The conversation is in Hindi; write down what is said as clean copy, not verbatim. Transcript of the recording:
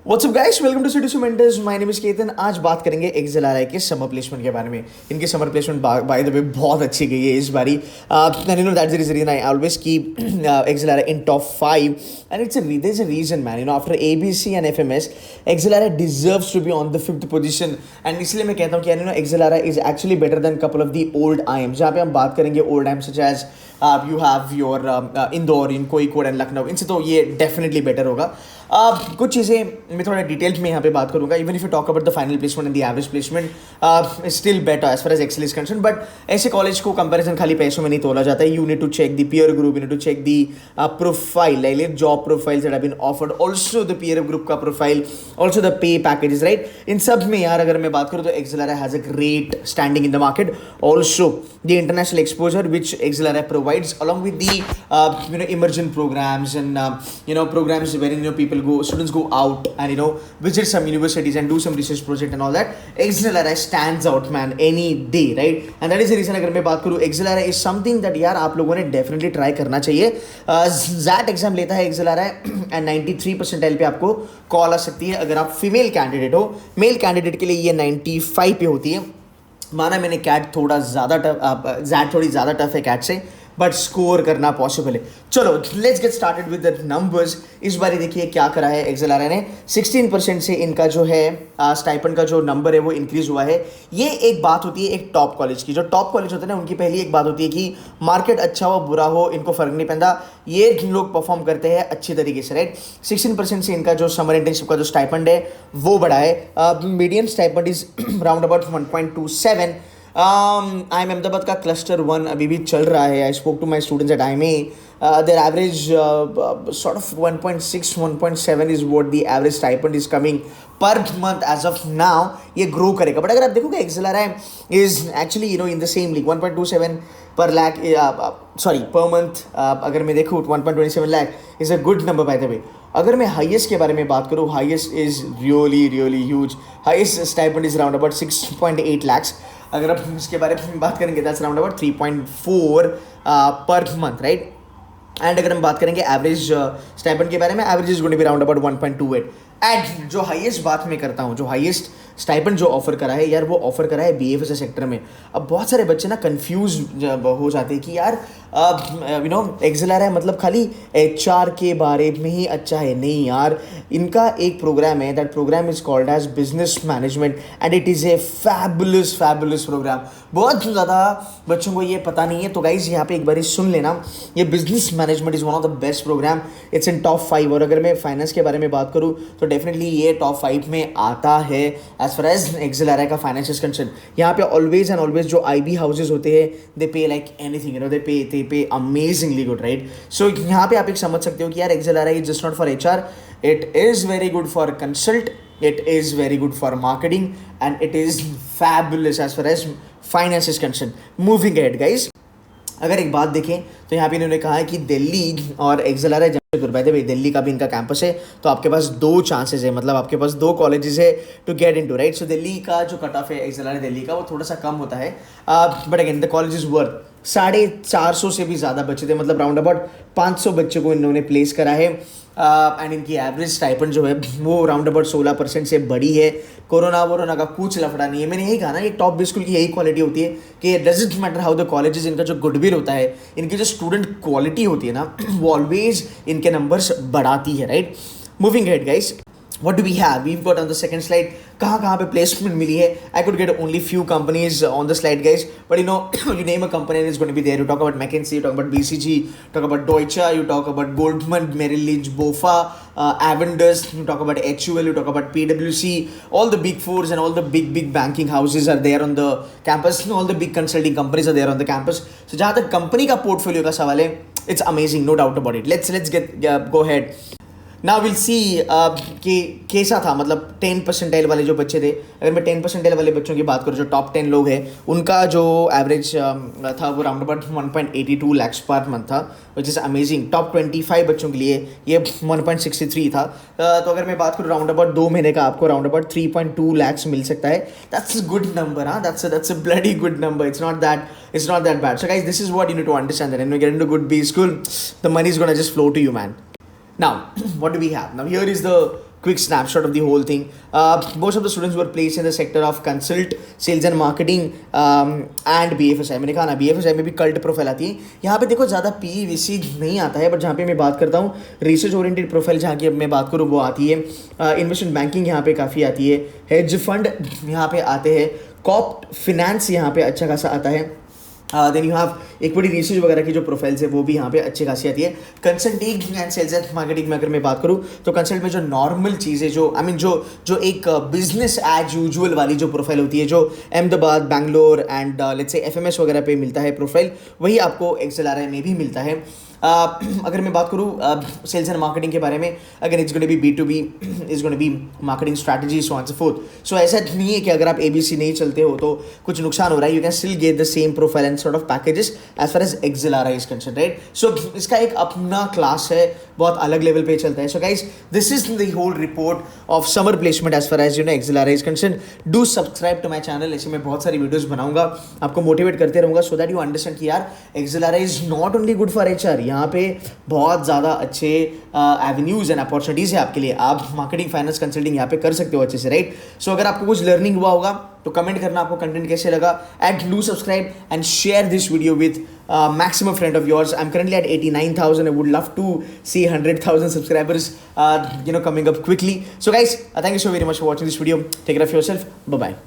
What's up guys, welcome to City Mentors. My name is Ketan. आज बात करेंगे XLRI के समर प्लेसमेंट के बारे में. इनकी summer placement by the way बहुत अच्छी गई है इस बारी. And you know that's the reason I always keep XLRI in top 5 and there's a reason man. You know after ABC and FMS, XLRI deserves to be on the 5th position and इसलिए मैं कहता हूँ कि you know XLRI is actually better than couple of the old IMs. जहाँ पे हम बात करेंगे old IMs such as you have your Indore, in Kozhikode and Lucknow, इनसे तो ये डेफिनेटली बेटर होगा. कुछ चीज़ें मैं थोड़ा डिटेल में यहाँ पे बात करूँगा. Even if you talk about the final placement and the average placement still better as far as XL is concern. But ऐसे कॉलेज को कंपैरिजन खाली पैसों में नहीं तोला जाता है. You need to check the peer group, you need to check the profile, like job profiles that have been offered, also the peer group का profile, also the pay packages, right. इन सब में यार अगर मैं बात करूँ तो XLRI has a great standing in the market. Also the international exposure which XLRI provides along with the immersion programs and programs wherein people go, students go out and visit some universities and do some research project and all that. XLRI stands out man any day, right? And that is the reason अगर मैं बात करूँ XLRI is something that यार आप लोगों ने definitely try करना चाहिए. ZAT एग्जाम लेता है XLRI and 93 परसेंटाइल पे आपको कॉल आ सकती है अगर आप फीमेल कैंडिडेट हो. मेल कैंडिडेट के लिए ये 95 पे होती है. माना मैंने कैट थोड़ा ज़्यादा टफ, ZAT थोड़ी ज़्यादा टफ है कैट से, बट स्कोर करना पॉसिबल है. चलो let's get started with the numbers. इस बार देखिए क्या करा है XLRI ने. 16% से इनका जो है स्टाइपेंड का जो नंबर है वो इंक्रीज हुआ है. ये एक बात होती है एक टॉप कॉलेज की. जो टॉप कॉलेज होते हैं ना उनकी पहली एक बात होती है कि मार्केट अच्छा हो बुरा हो इनको फर्क नहीं पड़ता, ये लोग परफॉर्म करते हैं अच्छी तरीके से, राइट. 16% से इनका जो समर इंटर्नशिप का जो स्टाइपेंड है वो बढ़ा है. Medium stipend is round about 1.27. IIM Ahmedabad का क्लस्टर 1 अभी भी चल रहा है. I spoke to my students at IIMA. Their average sort of 1.6, 1.7 is what the average stipend is coming per month as of now. ये grow करेगा. बट अगर आप देखोगे XLRI is actually in the same league. 1.27 per lakh, per month. अगर मैं देखूँ 1.27 lakh is a good number by the way. अगर मैं हाईएस्ट के बारे में बात करूँ, highest is really huge. Highest stipend is round about 6.8 lakhs. अगर आप इसके बारे में बात करेंगे that's round about 3.4 per month, right. And अगर हम बात करेंगे एवरेज स्टाइपेंड के बारे में, average is going to be round about 1.28. And जो हाईएस्ट बात मैं करता हूँ, जो हाईएस्ट स्टाइपेंड जो ऑफर करा है यार, वो ऑफर करा है BFSI सेक्टर में. अब बहुत सारे बच्चे ना कंफ्यूज हो जाते हैं कि यार XLRI मतलब खाली HR के बारे में ही अच्छा है. नहीं यार, इनका एक प्रोग्राम है, that program is called as business management and it is a fabulous program. बहुत ज़्यादा बच्चों को ये पता नहीं है, तो गाइज यहाँ पे एक बार सुन लेना. ये business management is one of the best program. It's in top 5. और अगर मैं फाइनेंस के बारे में बात करूँ तो डेफिनेटली ये टॉप 5 में आता है एज फार एज XLRI का फाइनेंस इज कंसर्न. यहाँ पे ऑलवेज एंड ऑलवेज जो IB हाउसेज होते हैं दे पे लाइक एनीथिंग, दे पे अमेजिंगली गुड, राइट. सो यहाँ पे आप एक समझ सकते हो कि यार XLRI is just not for HR. It is very good for consult, it is very good for marketing and it is fabulous as far as finance is concerned. Moving ahead guys, अगर एक बात देखें तो यहाँ पे इन्होंने कहा है कि दिल्ली और XLRI Jamshedpur, by the way Delhi का भी इनका कैंपस है, तो आपके पास 2 चांसेस है, मतलब आपके पास 2 कॉलेजेस है टू गेट इनटू, राइट. सो दिल्ली का जो कट ऑफ है XLRI दिल्ली का वो थोड़ा सा कम होता है. But again the college is worth 450 से भी ज़्यादा बच्चे थे, मतलब राउंड अबाउट 500 बच्चों को इन्होंने प्लेस करा है. एंड इनकी एवरेज स्टाइपेंड जो है वो राउंड अबाउट 16% से बड़ी है. कोरोना का कुछ लफड़ा नहीं है. मैंने यही कहा ना, ये टॉप स्कूल की यही क्वालिटी होती है कि doesn't matter how the colleges, इनका जो गुडविल होता है, इनकी जो स्टूडेंट क्वालिटी होती है ना, वो ऑलवेज इनके नंबर्स बढ़ाती है, right. Moving head guys, what do we have? We've got on the second slide कहाँ पे प्लेसमेंट मिली है. I could get only few companies on the slide guys, but you name a company and it's going to be there. You talk about McKinsey, you talk about BCG, you talk about Deutsche, you talk about Goldman, Merrill Lynch, BofA, Avendus, you talk about HUL, you talk about PwC. All the big fours and all the big banking houses are there on the campus. All the big consulting companies are there on the campus. So जहाँ तक कंपनी का पोर्टफोलियो का सवाल है, it's amazing, no doubt about it. Let's go ahead. Now will see कि कैसा था, मतलब 10 परसेंटाइल वाले जो बच्चे थे. अगर मैं 10 परसेंटाइल वाले बच्चों की बात करूँ, जो टॉप 10 लोग हैं, उनका जो एवरेज था वो round about 1.82 lakhs per month था, विच इज़ अमेजिंग. टॉप 25 बच्चों के लिए ये 1.63 था. तो अगर मैं बात करूँ राउंड अबाउट 2 महीने का आपको राउंड अबाउट 3.2 lakhs मिल सकता है. That's a good number. हाँ, that's a bloody good number. It's not that bad. So guys, this is what you need to understand that when you get into good B school, the money is gonna just flow to you, man. Now, what do we have? Now, here is the quick snapshot of the whole thing. Most of the students were placed in the sector of consult, sales and marketing, and BFSI. मैंने कहा ना BFSI में भी कल्ट प्रोफाइल आती है. यहाँ पे देखो ज़्यादा PVC नहीं आता है, बट जहाँ पे मैं बात करता हूँ रिसर्च ओरिएंटेड प्रोफाइल जहाँ की अब मैं बात करूँ वो आती है. इन्वेस्टमेंट बैंकिंग यहाँ पे काफ़ी आती है. हेज फंड यहाँ पे आते हैं. कॉप फिनेंस यहाँ पे अच्छा खासा आता है. Then you have equity research वगैरह की जो प्रोफाइल्स है वो भी यहाँ पे अच्छी खासी आती है. Consulting and sales and marketing में अगर मैं बात करूँ तो कंसल्ट में जो नॉर्मल चीज़ें जो जो एक बिजनेस एज यूजुअल वाली जो प्रोफाइल होती है जो Ahmedabad, Bangalore and let's say FMS वगैरह पे मिलता है प्रोफाइल, वही आपको XLRI में भी मिलता है. अगर मैं बात करूँ सेल्स एंड मार्केटिंग के बारे में, अगर it's gonna be B2B, it's gonna be marketing strategy, so on so forth. So ऐसा नहीं है कि अगर आप ABC नहीं चलते हो तो कुछ नुकसान हो रहा है. You can still get the same profile and sort of packages as far as XLRI is concern, right. So इसका एक अपना क्लास है, बहुत अलग लेवल पे चलता है. So guys, this is the whole report of summer placement as far as XLRI is concern. Do subscribe to my channel. ऐसे मैं बहुत सारी वीडियोज बनाऊंगा, आपको मोटिवेट करते रहूंगा सो दैट यू अंडरस्टैंड कि यार XLRI is not only good for HR. यहाँ पे बहुत ज़्यादा अच्छे एवेन्यूज़ एंड अपॉर्चुनिटीज़ है आपके लिए. आप मार्केटिंग, फाइनेंस, कंसल्टिंग यहाँ पे कर सकते हो अच्छे से, राइट. सो अगर आपको कुछ लर्निंग हुआ होगा तो कमेंट करना आपको कंटेंट कैसे लगा. And do subscribe and share this video with maximum friend of yours. I'm currently at 89,000. I would love to see 100,000 subscribers coming up quickly. So guys, thank you so very much for watching this video. Take care of yourself. Bye bye.